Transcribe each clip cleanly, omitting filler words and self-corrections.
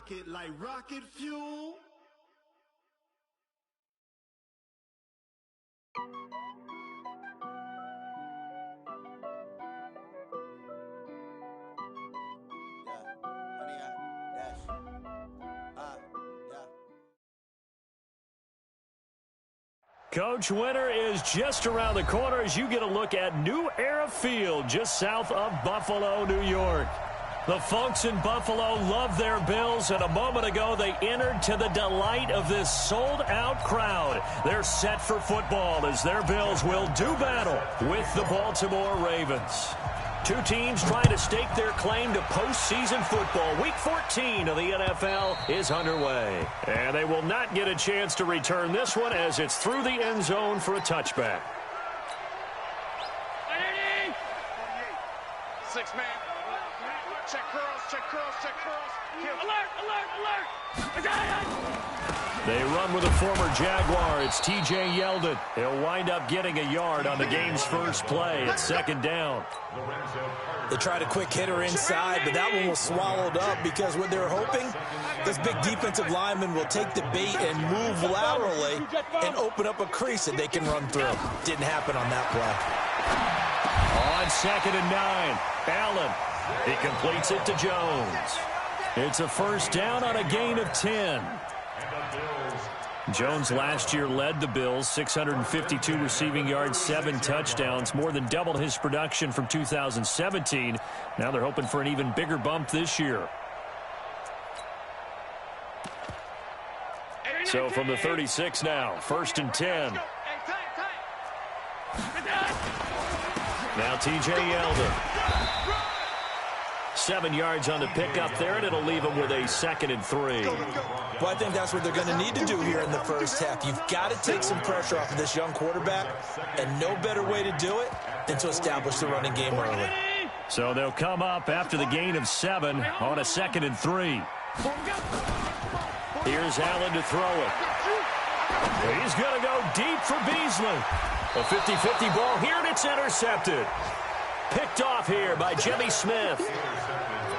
Rocket like rocket fuel. Coach, winter is just around the corner as you get a look at New Era Field just south of Buffalo, New York. The folks in Buffalo love their Bills, and a moment ago they entered to the delight of this sold-out crowd. They're set for football as their Bills will do battle with the Baltimore Ravens. Two teams trying to stake their claim to postseason football. Week 14 of the NFL is underway. And they will not get a chance to return this one as it's through the end zone for a touchback. 6-man. Check curls, check curls, check curls. Alert, alert, alert. They run with a former Jaguar. It's T.J. Yeldon. He'll wind up getting a yard on the game's first play. It's second down. They tried a quick hitter inside, but that one was swallowed up because what they're hoping, this big defensive lineman will take the bait and move laterally and open up a crease that they can run through. Didn't happen on that play. On 2nd and 9, Allen. He completes it to Jones. It's a first down on a gain of 10. Jones last year led the Bills, 652 receiving yards, 7 touchdowns, more than doubled his production from 2017. Now they're hoping for an even bigger bump this year. So from the 36 now, 1st and 10. Now T.J. Yeldon. 7 yards on the pickup there, and it'll leave him with a 2nd and 3. Well, I think that's what they're going to need to do here in the first half. You've got to take some pressure off of this young quarterback, and no better way to do it than to establish the running game early. So they'll come up after the gain of 7 on a 2nd and 3. Here's Allen to throw it. He's going to go deep for Beasley. A 50-50 ball here, and it's intercepted. Picked off here by Jimmy Smith.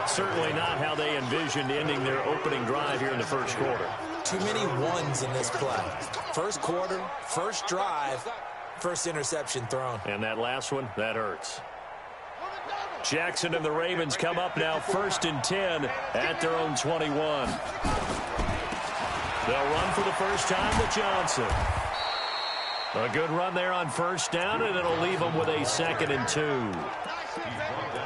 Certainly not how they envisioned ending their opening drive here in the first quarter. Too many ones in this play. First quarter, first drive, first interception thrown. And that last one, that hurts. Jackson and the Ravens come up now 1st and 10 at their own 21. They'll run for the first time with Johnson. A good run there on first down, and it'll leave them with a 2nd and 2.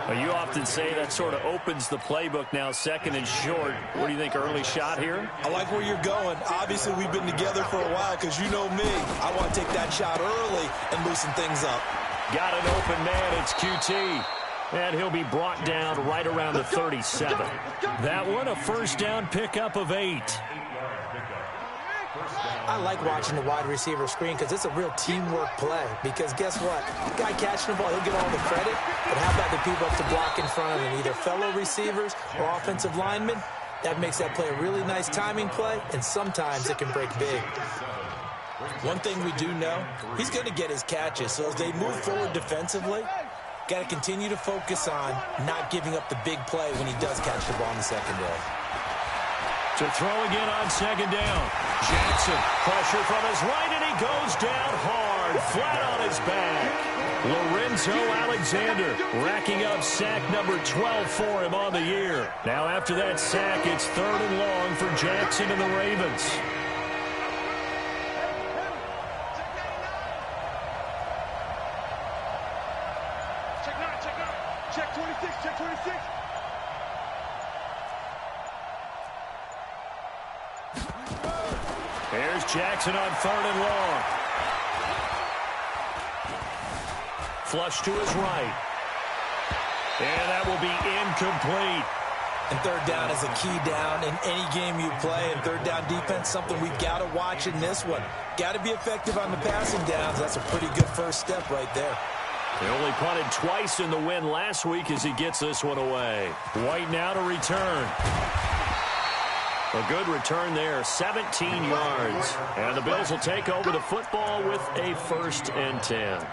Well, you often say that sort of opens the playbook now, 2nd and short. What do you think, early shot here? I like where you're going. Obviously, we've been together for a while because you know me. I want to take that shot early and loosen things up. Got an open man. It's QT. And he'll be brought down right around the 37. That one, a first down pickup of 8. I like watching the wide receiver screen because it's a real teamwork play. Because guess what? The guy catching the ball, he'll get all the credit. But how about the people up to block in front of him, either fellow receivers or offensive linemen? That makes that play a really nice timing play, and sometimes it can break big. One thing we do know, he's going to get his catches. So as they move forward defensively, got to continue to focus on not giving up the big play when he does catch the ball in the secondary. To throw again on 2nd down. Jackson, pressure from his right, and he goes down hard, flat on his back. Lorenzo Alexander racking up sack number 12 for him on the year. Now after that sack, it's 3rd and long for Jackson and the Ravens. Check 26, check 26. Here's Jackson on 3rd and long. Flush to his right. And that will be incomplete. And 3rd down is a key down in any game you play. And 3rd down defense, something we've got to watch in this one. Got to be effective on the passing downs. That's a pretty good first step right there. He only punted twice in the win last week as he gets this one away. White now to return. A good return there, 17 yards. And the Bills will take over the football with a 1st and 10.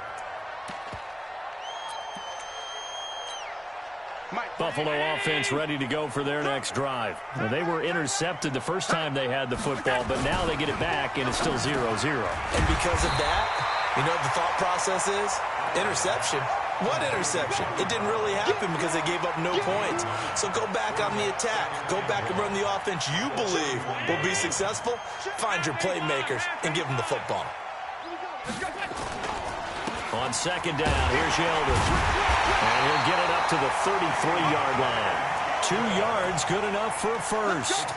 Buffalo offense ready to go for their next drive. Well, they were intercepted the first time they had the football, but now they get it back, and it's still 0-0. And because of that, you know what the thought process is? Interception. What interception? It didn't really happen because they gave up no points. So go back on the attack. Go back and run the offense you believe will be successful. Find your playmakers and give them the football. On second down, here's Yeldon. And he'll get it up to the 33-yard line. 2 yards, good enough for a first.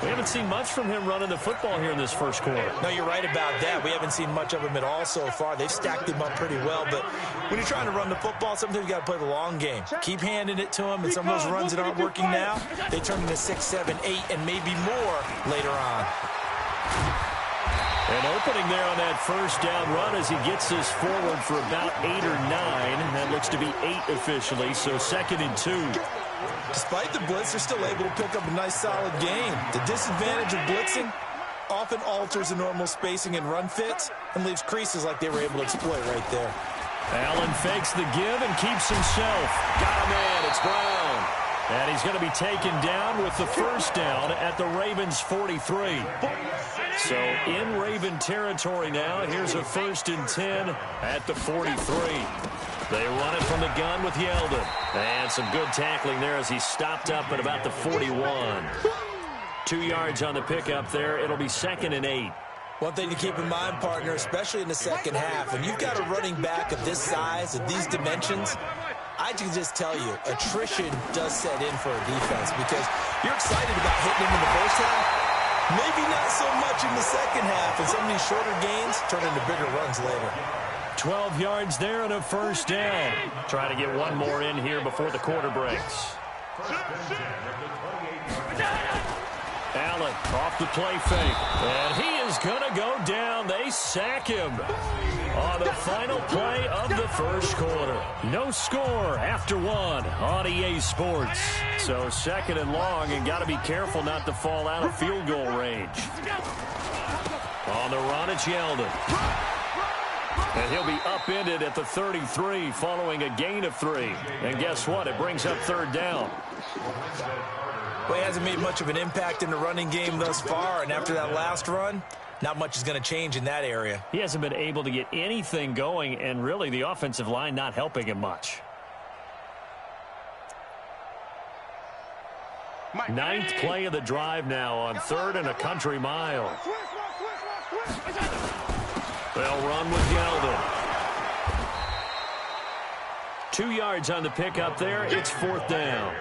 We haven't seen much from him running the football here in this first quarter. No, you're right about that. We haven't seen much of him at all so far. They've stacked him up pretty well, but when you're trying to run the football, sometimes you got to play the long game. Keep handing it to him, and some of those runs that aren't working now, they turn into 6, 7, 8, and maybe more later on. An opening there on that first down run as he gets this forward for about 8 or 9. That looks to be 8 officially, so 2nd and 2. Despite the blitz, they're still able to pick up a nice, solid game. The disadvantage of blitzing often alters the normal spacing and run fits and leaves creases like they were able to exploit right there. Allen fakes the give and keeps himself. Got a man. It's Brown. And he's going to be taken down with the first down at the Ravens' 43. So in Raven territory now. Here's a 1st and 10 at the 43. They run it from the gun with Yeldon. And some good tackling there as he stopped up at about the 41. 2 yards on the pickup there. It'll be 2nd and 8. One thing to keep in mind, partner, especially in the second half, when you've got a running back of this size, of these dimensions, I can just tell you, attrition does set in for a defense because you're excited about hitting him in the first half. Maybe not so much in the second half, and some of these shorter gains turn into bigger runs later. 12 yards there and a first down. Try to get one more in here before the quarter breaks. Allen off the play fake. And he is going to go down. They sack him on the final play of the first quarter. No score after 1 on EA Sports. So 2nd and long, and got to be careful not to fall out of field goal range. On the run, it's Yeldon. And he'll be upended at the 33 following a gain of 3. And guess what? It brings up 3rd down. Well, he hasn't made much of an impact in the running game thus far, and after that last run, not much is going to change in that area. He hasn't been able to get anything going, and really the offensive line not helping him much. 9th play of the drive now on 3rd and a country mile. They'll run with Yeldon. 2 yards on the pickup there. It's 4th down.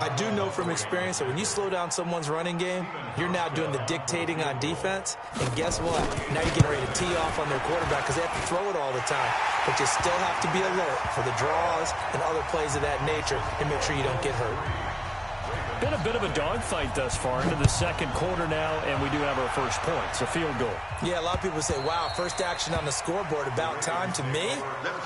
I do know from experience that when you slow down someone's running game, you're now doing the dictating on defense. And guess what? Now you're getting ready to tee off on their quarterback because they have to throw it all the time. But you still have to be alert for the draws and other plays of that nature and make sure you don't get hurt. Been a bit of a dogfight thus far into the second quarter now, and we do have our first points, a field goal. Yeah, a lot of people say, wow, first action on the scoreboard, about time. To me,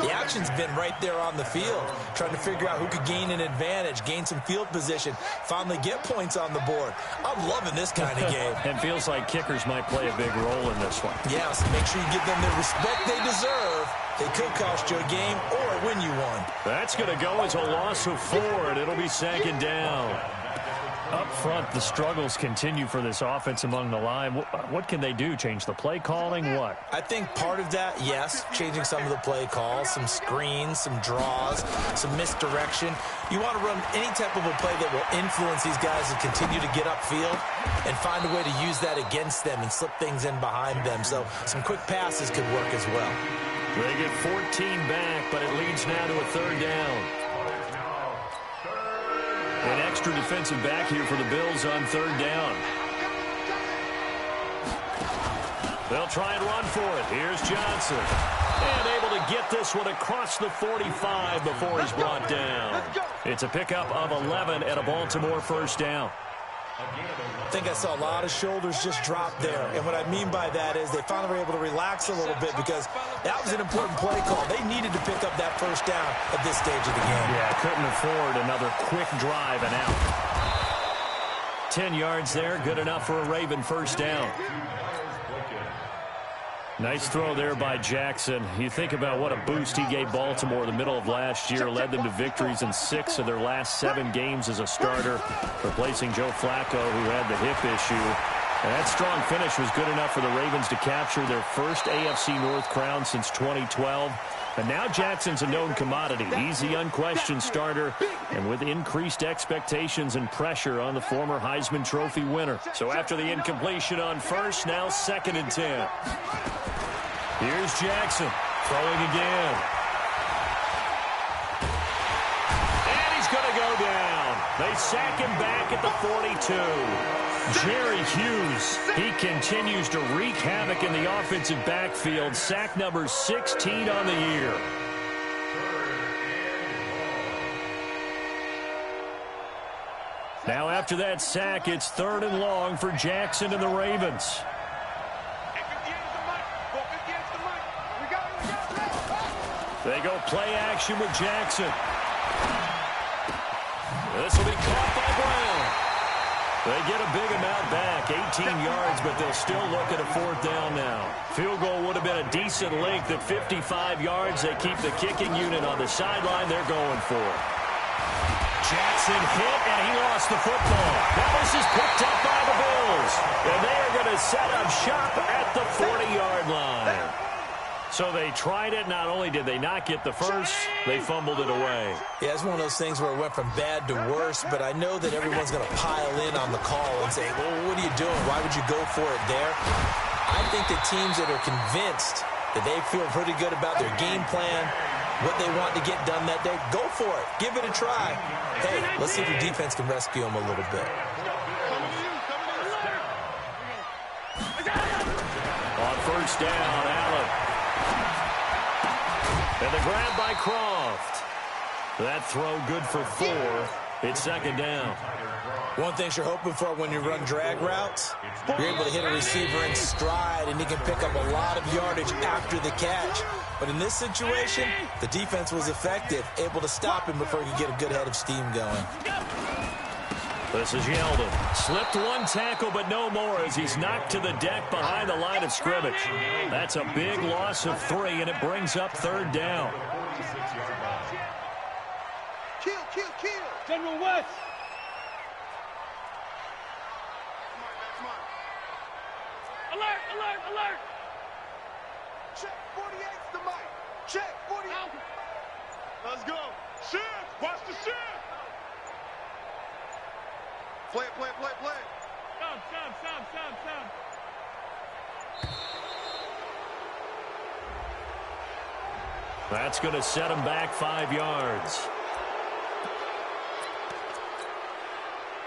the action's been right there on the field, trying to figure out who could gain an advantage, gain some field position, finally get points on the board. I'm loving this kind of game. It feels like kickers might play a big role in this one. Yes, make sure you give them the respect they deserve. They could cost you a game or win you one. That's going to go as a loss of 4, and it'll be 2nd down. Up front, the struggles continue for this offense among the line. What can they do? Change the play calling? What? I think part of that, yes, changing some of the play calls, some screens, some draws, some misdirection. You want to run any type of a play that will influence these guys to continue to get upfield and find a way to use that against them and slip things in behind them. So some quick passes could work as well. They get 14 back, but it leads now to a 3rd down. An extra defensive back here for the Bills on 3rd down. They'll try and run for it. Here's Johnson. And able to get this one across the 45 before he's brought down. It's a pickup of 11 and a Baltimore first down. I think I saw a lot of shoulders just drop there. And what I mean by that is they finally were able to relax a little bit because that was an important play call. They needed to pick up that first down at this stage of the game. Yeah, couldn't afford another quick drive and out. 10 yards there, good enough for a Raven first down. Nice throw there by Jackson. You think about what a boost he gave Baltimore in the middle of last year, led them to victories in 6 of their last 7 games as a starter, replacing Joe Flacco, who had the hip issue. And that strong finish was good enough for the Ravens to capture their first AFC North crown since 2012. And now Jackson's a known commodity. He's the unquestioned starter, and with increased expectations and pressure on the former Heisman Trophy winner. So after the incompletion on first, now 2nd and 10. Here's Jackson throwing again. And he's going to go down. They sack him back at the 42. Jerry Hughes, he continues to wreak havoc in the offensive backfield. Sack number 16 on the year. Now after that sack, it's 3rd and long for Jackson and the Ravens. They go play action with Jackson. This will be caught by Brown. They get a big amount back, 18 yards, but they'll still look at a 4th down now. Field goal would have been a decent length at 55 yards. They keep the kicking unit on the sideline. They're going for it. Jackson hit, and he lost the football. Now this is picked up by the Bills, and they are going to set up shop at the 40-yard line. So they tried it. Not only did they not get the first, they fumbled it away. Yeah, it's one of those things where it went from bad to worse, but I know that everyone's going to pile in on the call and say, well, what are you doing? Why would you go for it there? I think the teams that are convinced that they feel pretty good about their game plan, what they want to get done that day, go for it. Give it a try. Hey, let's see if your defense can rescue them a little bit. On first down, Allen. And the grab by Croft. That throw good for 4. It's 2nd down. One thing you're hoping for when you run drag routes, you're able to hit a receiver in stride, and he can pick up a lot of yardage after the catch. But in this situation, the defense was effective, able to stop him before he could get a good head of steam going. This is Yeldon. Slipped one tackle, but no more as he's knocked to the deck behind the line of scrimmage. That's a big loss of 3, and it brings up 3rd down. Kill. General West. Alert. Check 48's the mic. Check 48. Let's go. Shift. Watch the shift. Play. Stop. That's going to set him back 5 yards.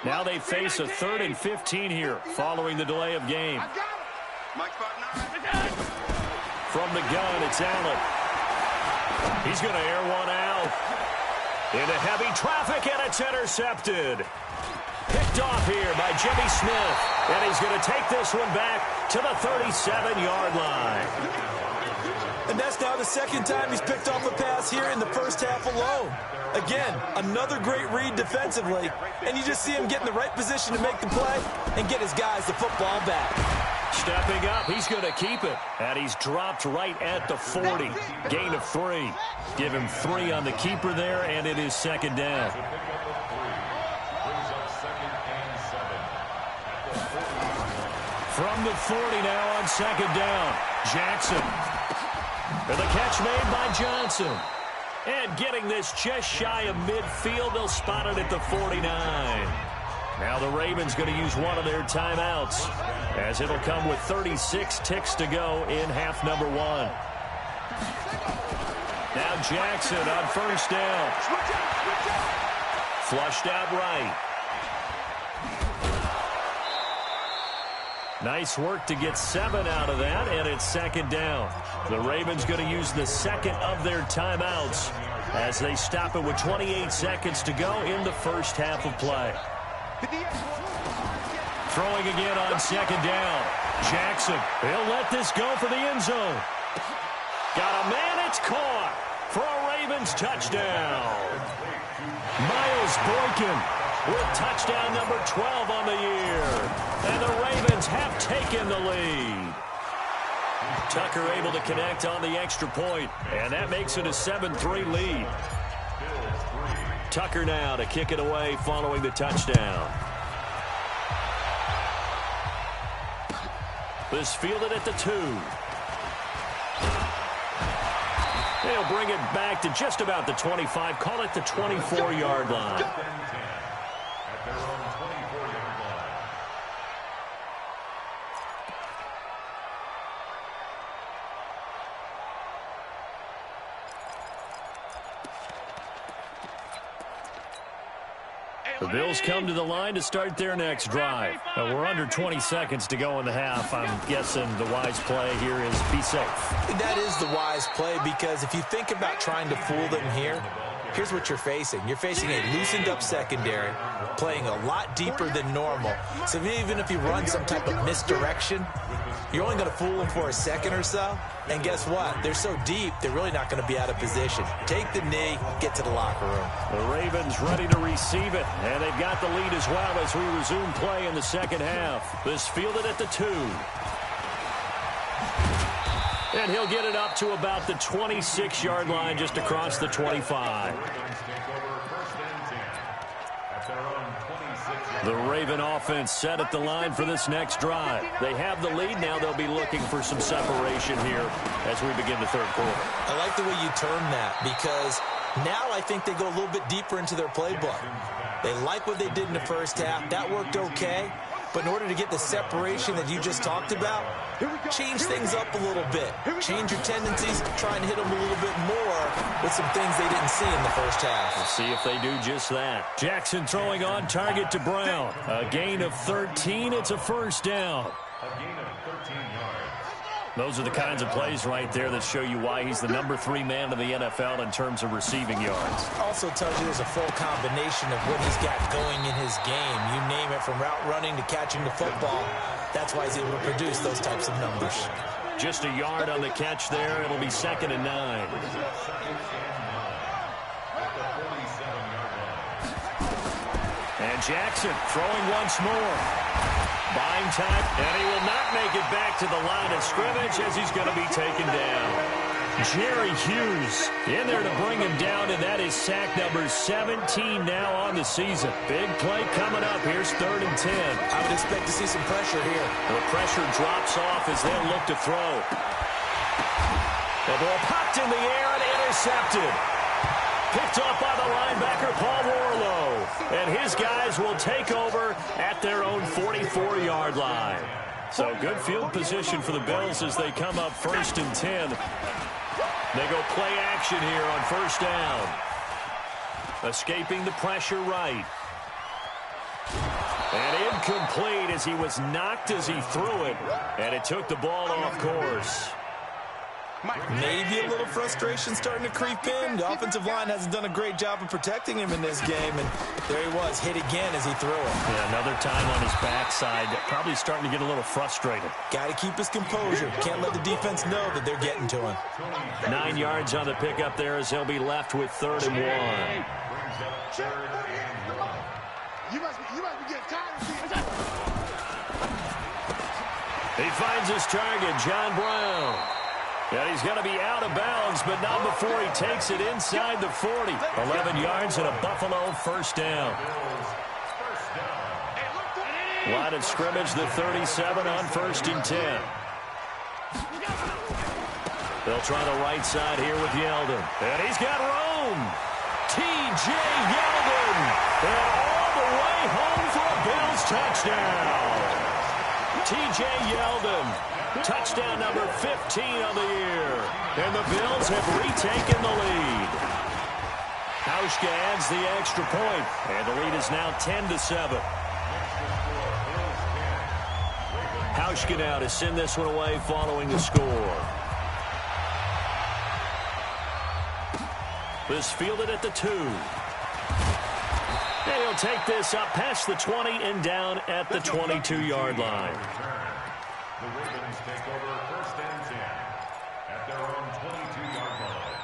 Now they face a 3rd and 15 here following the delay of game. From the gun, it's Allen. He's going to air one out. Into heavy traffic, and it's intercepted. Picked off here by Jimmy Smith. And he's going to take this one back to the 37-yard line. And that's now the 2nd time he's picked off a pass here in the first half alone. Again, another great read defensively, and you just see him get in the right position to make the play and get his guys the football back. Stepping up, he's going to keep it, and he's dropped right at the 40. Gain of 3. Give him 3 on the keeper there, and it is 2nd down. From the 40 now on 2nd down. Jackson. And the catch made by Johnson. And getting this just shy of midfield, they'll spot it at the 49. Now the Ravens going to use one of their timeouts, as it'll come with 36 ticks to go in half number 1. Now Jackson on first down. Flushed out right. Nice work to get 7 out of that, and it's 2nd down. The Ravens going to use the 2nd of their timeouts as they stop it with 28 seconds to go in the first half of play. Throwing again on 2nd down. Jackson, he'll let this go for the end zone. Got a man, it's caught for a Ravens touchdown. Miles Boykin with touchdown number 12 on the year. And the Ravens have taken the lead. Tucker able to connect on the extra point, and that makes it a 7-3 lead. Tucker now to kick it away following the touchdown. This fielded at the 2. They'll bring it back to just about the 25. Call it the 24-yard line. The Bills come to the line to start their next drive. We're under 20 seconds to go in the half. I'm guessing the wise play here is be safe. That is the wise play, because if you think about trying to fool them here, here's what you're facing. You're facing a loosened up secondary, playing a lot deeper than normal. So even if you run some type of misdirection, you're only going to fool them for a second or so. And guess what? They're so deep, they're really not going to be out of position. Take the knee, get to the locker room. The Ravens ready to receive it, and they've got the lead as well as we resume play in the second half. This fielded at the 2. And he'll get it up to about the 26-yard line, just across the 25. The Raven offense set at the line for this next drive. They have the lead now. They'll be looking for some separation here as we begin the third quarter. I like the way you term that, because now I think they go a little bit deeper into their playbook. They like what they did in the first half. That worked okay. But in order to get the separation that you just talked about, change things up a little bit. Change your tendencies, try and hit them a little bit more with some things they didn't see in the first half. We'll see if they do just that. Jackson throwing on target to Brown. A gain of 13. It's a first down. A gain of 13 yards. Those are the kinds of plays right there that show you why he's the number 3 man in the NFL in terms of receiving yards. Also tells you there's a full combination of what he's got going in his game. You name it, from route running to catching the football. That's why he's able to produce those types of numbers. Just a yard on the catch there. It'll be 2nd and 9. And Jackson throwing once more. Buying time, and he will not make it back to the line of scrimmage as he's going to be taken down. Jerry Hughes in there to bring him down, and that is sack number 17 now on the season. Big play coming up. Here's 3rd and 10. I would expect to see some pressure here. The pressure drops off as they'll look to throw. The ball popped in the air and intercepted. Picked off by the linebacker, Paul Warlow. And his guys will take over at their own 44-yard line. So good field position for the Bills as they come up 1st and 10. They go play action here on 1st down. Escaping the pressure right. And incomplete as he was knocked as he threw it. And it took the ball off course. Maybe a little frustration starting to creep in. The offensive line hasn't done a great job of protecting him in this game, and there he was, hit again as he threw it. Yeah, another time on his backside, probably starting to get a little frustrated. Got to keep his composure. Can't let the defense know that they're getting to him. 9 yards on the pickup there as he'll be left with 3rd and 1. You must be getting tired of seeing that. He finds his target, John Brown. And he's going to be out of bounds, but not before he takes it inside the 40. 11 yards and a Buffalo 1st down. Line of scrimmage, the 37 on 1st and 10. They'll try the right side here with Yeldon. And he's got room. T.J. Yeldon. And all the way home for a Bills touchdown. T.J. Yeldon. Touchdown number 15 on the year. And the Bills have retaken the lead. Hauschka adds the extra point. And the lead is now 10-7. Hauschka now to send this one away following the score. This fielded at the 2. And he'll take this up past the 20 and down at the 22-yard line. The Ravens take over 1st and 10 at their own 22-yard line.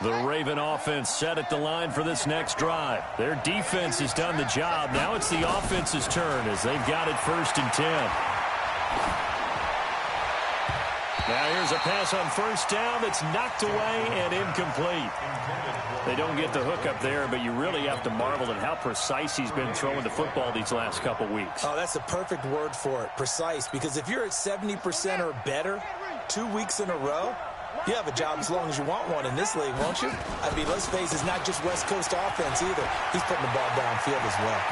The Raven offense set at the line for this next drive. Their defense has done the job. Now it's the offense's turn as they've got it 1st and 10. Now here's a pass on first down that's knocked away and incomplete. They don't get the hook up there, but you really have to marvel at how precise he's been throwing the football these last couple weeks. Oh, that's a perfect word for it, precise, because if you're at 70% or better 2 weeks in a row, you have a job as long as you want one in this league, won't you? I mean, let's face it, it's not just West Coast offense either. He's putting the ball downfield as well.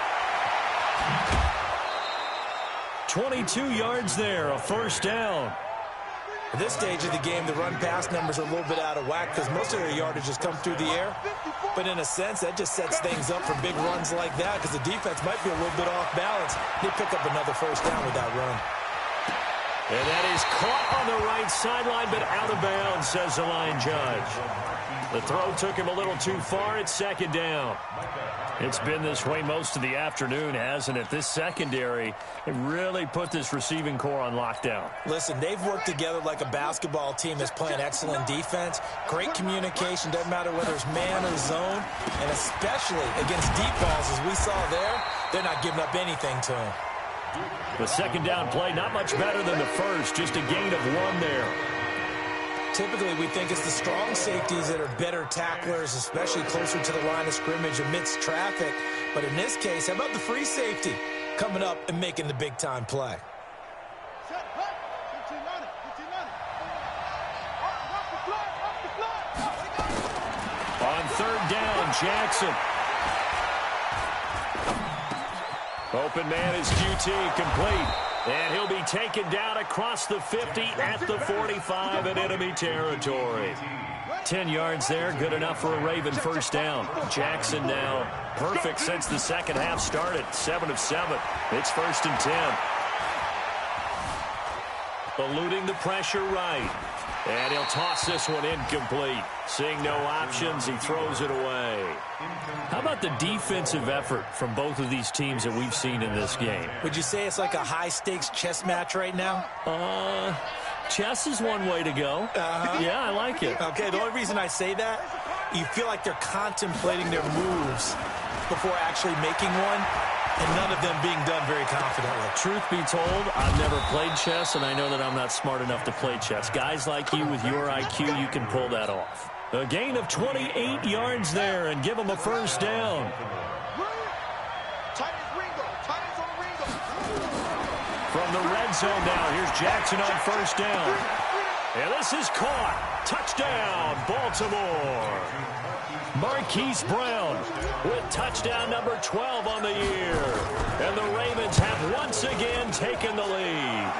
22 yards there, a first down. At this stage of the game, the run-pass numbers are a little bit out of whack because most of their yardage has come through the air. But in a sense, that just sets things up for big runs like that because the defense might be a little bit off balance. They pick up another first down with that run. And that is caught on the right sideline, but out of bounds, says the line judge. The throw took him a little too far. It's second down. It's been this way most of the afternoon, hasn't it? This secondary, it really put this receiving core on lockdown. Listen, they've worked together like a basketball team that's playing excellent defense. Great communication, doesn't matter whether it's man or zone. And especially against deep balls, as we saw there, they're not giving up anything to them. The second down play, not much better than the first, just a gain of 1 there. Typically, we think it's the strong safeties that are better tacklers, especially closer to the line of scrimmage amidst traffic. But in this case, how about the free safety coming up and making the big-time play? On third down, Jackson. Open man is QT, complete. And he'll be taken down across the 50 at the 45 in enemy territory. 10 yards there, good enough for a Raven first down. Jackson now perfect since the second half started, 7 of 7. It's first and 10. Eluding the pressure right. And he'll toss this one incomplete. Seeing no options, he throws it away. How about the defensive effort from both of these teams that we've seen in this game? Would you say it's like a high-stakes chess match right now? Chess is one way to go. Yeah, I like it. Okay, the only reason I say that, you feel like they're contemplating their moves before actually making one, and none of them being done very confidently. Truth be told, I've never played chess, and I know that I'm not smart enough to play chess. Guys like you with your IQ, you can pull that off. A gain of 28 yards there, and give them a first down. From the red zone now, here's Jackson on first down. And this is caught. Touchdown, Baltimore. Marquise Brown with touchdown number 12 on the year. And the Ravens have once again taken the lead.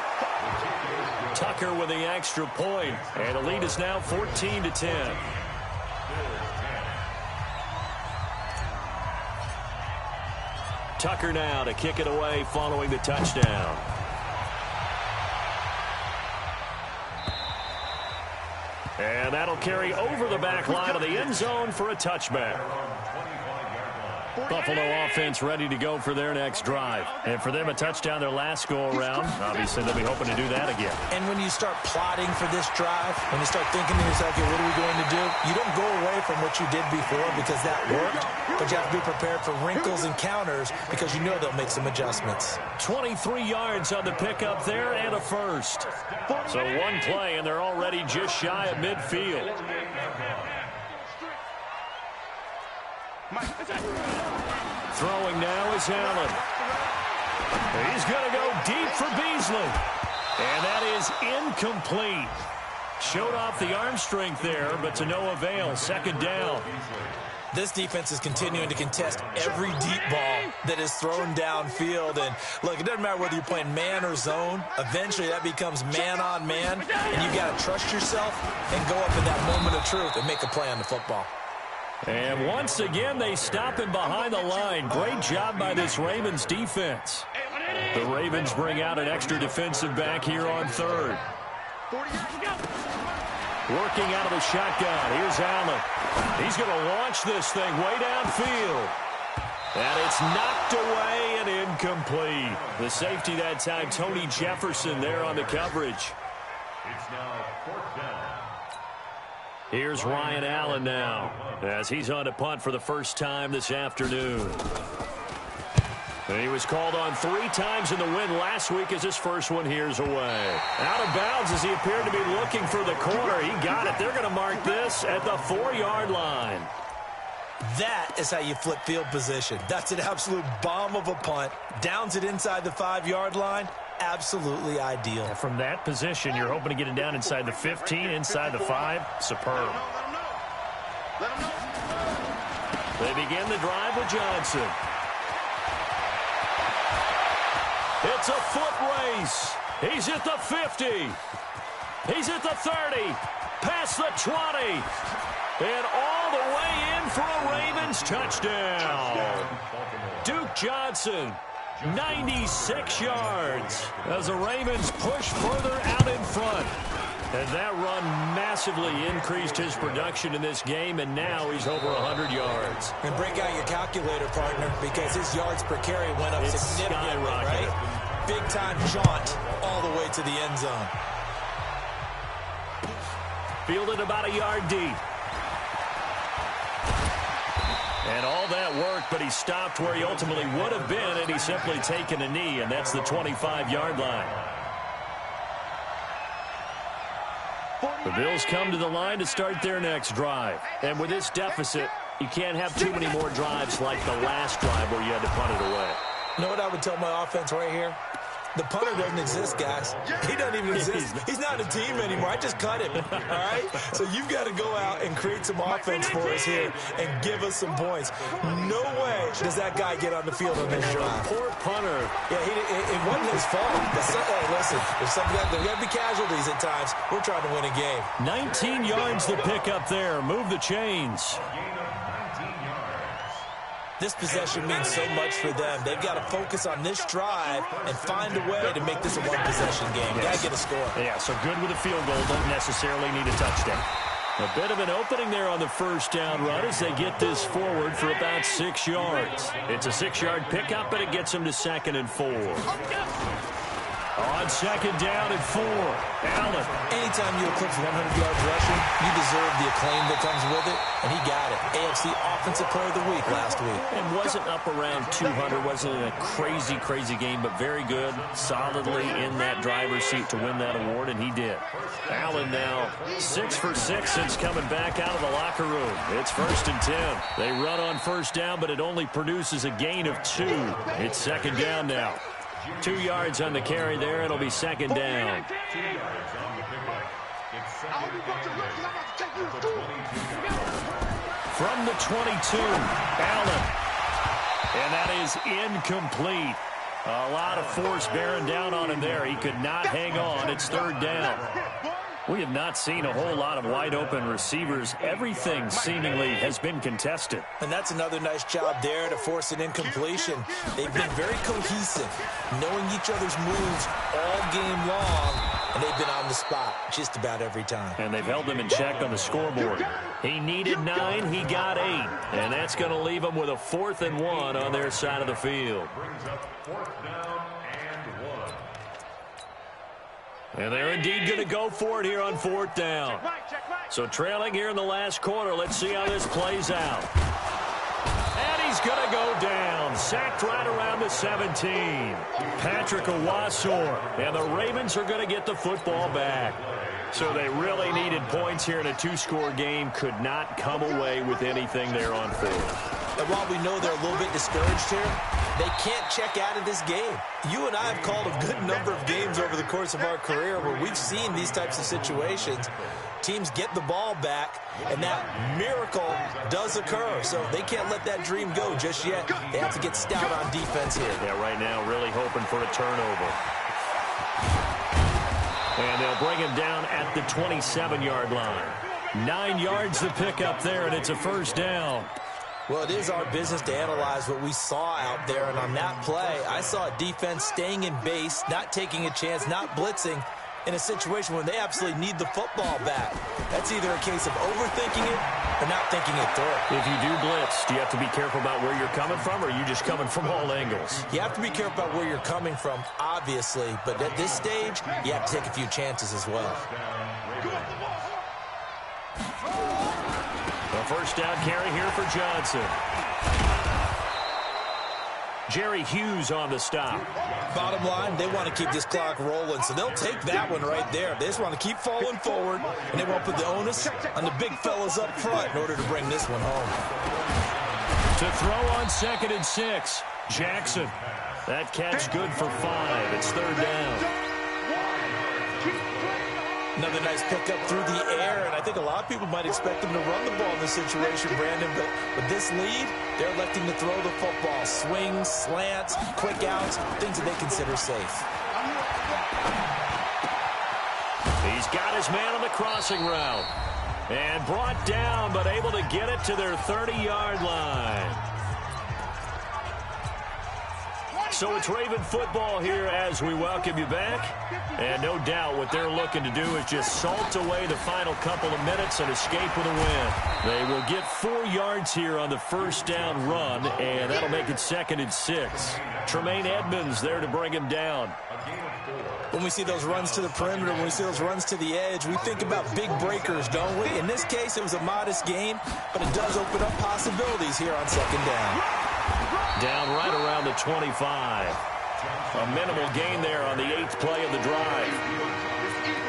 Tucker with the extra point, and the lead is now 14-10. Tucker now to kick it away following the touchdown. And that'll carry over the back line of the end zone for a touchback. Buffalo offense ready to go for their next drive. And for them, a touchdown their last go-around. Obviously, they'll be hoping to do that again. And when you start plotting for this drive, when you start thinking to yourself, okay, what are we going to do? You don't go away from what you did before because that worked, but you have to be prepared for wrinkles and counters because you know they'll make some adjustments. 23 yards on the pickup there and a first. So one play, and they're already just shy of midfield. Throwing now is Allen. He's going to go deep for Beasley. And that is incomplete. Showed off the arm strength there, but to no avail. Second down. This defense is continuing to contest every deep ball that is thrown downfield. And, look, it doesn't matter whether you're playing man or zone. Eventually, that becomes man-on-man, and you've got to trust yourself and go up in that moment of truth and make a play on the football. And once again, they stop him behind the line. Great job by this Ravens defense. The Ravens bring out an extra defensive back here on third. Working out of the shotgun. Here's Allen. He's going to launch this thing way downfield. And it's knocked away and incomplete. The safety that time, Tony Jefferson there on the coverage. It's now fourth down. Here's Ryan Allen now as he's on to punt for the first time this afternoon. And he was called on 3 times in the win last week as his first one here's away. Out of bounds as he appeared to be looking for the corner. He got it. They're going to mark this at the 4-yard line. That is how you flip field position. That's an absolute bomb of a punt. Downs it inside the 5-yard line. Absolutely ideal. And from that position, you're hoping to get it down inside the 15, inside the 5. Superb. They begin the drive with Johnson. It's a foot race. He's at the 50. He's at the 30. Past the 20. And all the way in for a Ravens touchdown. Duke Johnson, 96 yards as the Ravens push further out in front. And that run massively increased his production in this game, and now he's over 100 yards. And break out your calculator, partner, because his yards per carry went up significantly, right? Big-time jaunt all the way to the end zone. Fielded about a yard deep. And all that worked, but he stopped where he ultimately would have been, and he's simply taken a knee, and that's the 25-yard line. The Bills come to the line to start their next drive. And with this deficit, you can't have too many more drives like the last drive where you had to punt it away. You know what I would tell my offense right here? The punter doesn't exist, guys. He doesn't even exist. He's not a team anymore. I just cut him, all right? So you've got to go out and create some offense for us here and give us some points. No way does that guy get on the field on this drive. Poor punter. Yeah, it wasn't his fault. Hey, listen, there's got to be casualties at times. We're trying to win a game. 19 yards to pick up there. Move the chains. This possession means so much for them. They've got to focus on this drive and find a way to make this a one-possession game. Got to get a score. Yeah, so good with a field goal. Don't necessarily need a touchdown. A bit of an opening there on the first down run as they get this forward for about 6 yards. It's a 6-yard pickup, and it gets them to 2nd and 4. On 2nd down and 4, Allen. Anytime you eclipse 100 yards rushing, you deserve the acclaim that comes with it, and he got it. AFC Offensive Player of the Week last week. And wasn't up around 200, wasn't in a crazy game, but very good, solidly in that driver's seat to win that award, and he did. Allen now 6 for 6 since coming back out of the locker room. It's 1st and 10. They run on first down, but it only produces a gain of 2. It's 2nd down now. 2 yards on the carry there. It'll be 2nd down. 2 yards on the pickup. It's 2nd down. From the 22, Allen. And that is incomplete. A lot of force bearing down on him there. He could not hang on. It's 3rd down. We have not seen a whole lot of wide-open receivers. Everything seemingly has been contested. And that's another nice job there to force an incompletion. They've been very cohesive, knowing each other's moves all game long, and they've been on the spot just about every time. And they've held them in check on the scoreboard. He needed 9, he got 8. And that's going to leave them with a 4th and 1 on their side of the field. Brings up 4th down and 1. And they're indeed going to go for it here on 4th down. So trailing here in the last quarter, let's see how this plays out. And he's going to go down. Sacked right around the 17. Patrick Owasor. And the Ravens are going to get the football back. So they really needed points here in a 2-score game. Could not come away with anything there on 4th. And while we know they're a little bit discouraged here, they can't check out of this game. You and I have called a good number of games over the course of our career where we've seen these types of situations. Teams get the ball back, and that miracle does occur. So they can't let that dream go just yet. They have to get stout on defense here. Yeah, right now really hoping for a turnover. And they'll bring him down at the 27-yard line. 9 yards to pick up there, and it's a 1st down. Well, it is our business to analyze what we saw out there, and on that play, I saw a defense staying in base, not taking a chance, not blitzing in a situation where they absolutely need the football back. That's either a case of overthinking it or not thinking it through. If you do blitz, do you have to be careful about where you're coming from, or are you just coming from all angles? You have to be careful about where you're coming from, obviously, but at this stage, you have to take a few chances as well. The 1st down carry here for Johnson. Jerry Hughes on the stop. Bottom line, they want to keep this clock rolling, so they'll take that one right there. They just want to keep falling forward, and they won't put the onus on the big fellas up front in order to bring this one home. To throw on 2nd and 6, Jackson. That catch good for 5. It's 3rd down. Another nice pickup through the air, and I think a lot of people might expect them to run the ball in this situation, Brandon, but with this lead, they're electing to throw the football. Swings, slants, quick outs, things that they consider safe. He's got his man on the crossing route. And brought down, but able to get it to their 30-yard line. So it's Raven football here as we welcome you back. And no doubt what they're looking to do is just salt away the final couple of minutes and escape with a win. They will get 4 yards here on the 1st down run, and that'll make it 2nd and 6. Tremaine Edmonds there to bring him down. When we see those runs to the perimeter, when we see those runs to the edge, we think about big breakers, don't we? In this case, it was a modest gain, but it does open up possibilities here on 2nd down. Down right around the 25. A minimal gain there on the 8th play of the drive.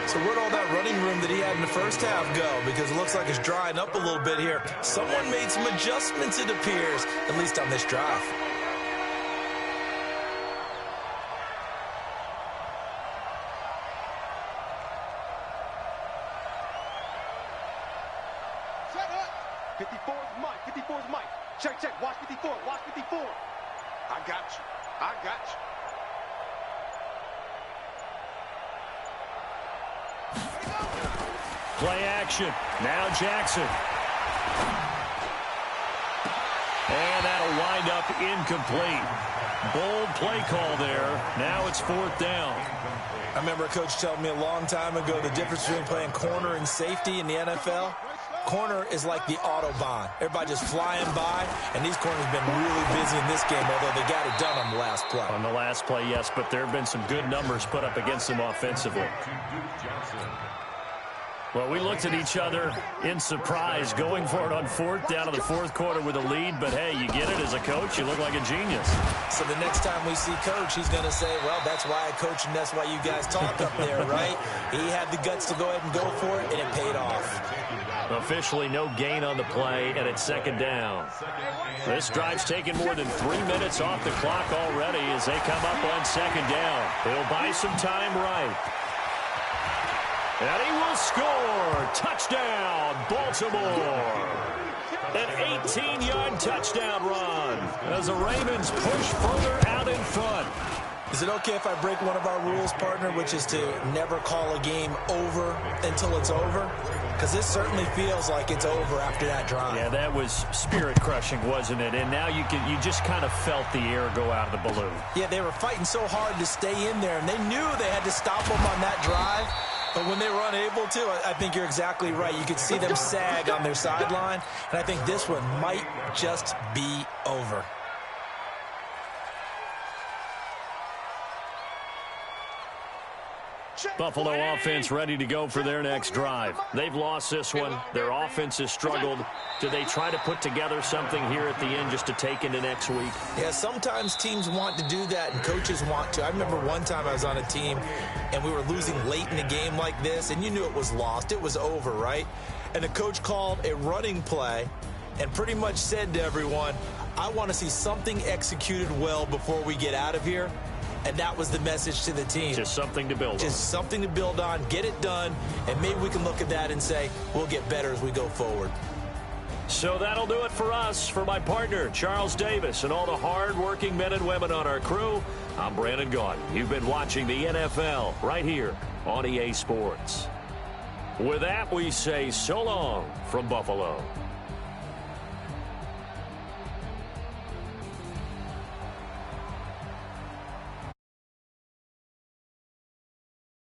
So where'd all that running room that he had in the first half go? Because it looks like it's drying up a little bit here. Someone made some adjustments, it appears, at least on this drive. Set up. 54 is Mike. 54 is Mike. Check, check. Watch 54. Watch 54. I got you. I got you. Play action. Now Jackson. And that'll wind up incomplete. Bold play call there. Now it's 4th down. I remember a coach telling me a long time ago the difference between playing corner and safety in the NFL. Corner is like the Autobahn. Everybody just flying by, and these corners have been really busy in this game, although they got it done on the last play. On the last play, yes, but there have been some good numbers put up against them offensively. Well, we looked at each other in surprise going for it on 4th down in the 4th quarter with a lead, but hey, you get it as a coach, you look like a genius. So the next time we see Coach, he's going to say, well, that's why I coach and that's why you guys talk up there, right? He had the guts to go ahead and go for it, and it paid off. Officially no gain on the play, and it's 2nd down. This drive's taken more than 3 minutes off the clock already as they come up on 2nd down. They'll buy some time right. And he will score. Touchdown, Baltimore. An 18-yard touchdown run as the Ravens push further out in front. Is it okay if I break one of our rules, partner, which is to never call a game over until it's over? Because this certainly feels like it's over after that drive. Yeah, that was spirit-crushing, wasn't it? And now you just kind of felt the air go out of the balloon. Yeah, they were fighting so hard to stay in there, and they knew they had to stop them on that drive. But when they were unable to, I think you're exactly right. You could see them sag on their sideline, and I think this one might just be over. Buffalo offense ready to go for their next drive. They've lost this one. Their offense has struggled. Do they try to put together something here at the end just to take into next week? Yeah, sometimes teams want to do that and coaches want to. I remember one time I was on a team and we were losing late in a game like this, and you knew it was lost. It was over, right? And the coach called a running play and pretty much said to everyone, I want to see something executed well before we get out of here. And that was the message to the team. Just something to build on. Just something to build on, get it done, and maybe we can look at that and say, we'll get better as we go forward. So that'll do it for us. For my partner, Charles Davis, and all the hard-working men and women on our crew, I'm Brandon Gaudin. You've been watching the NFL right here on EA Sports. With that, we say so long from Buffalo.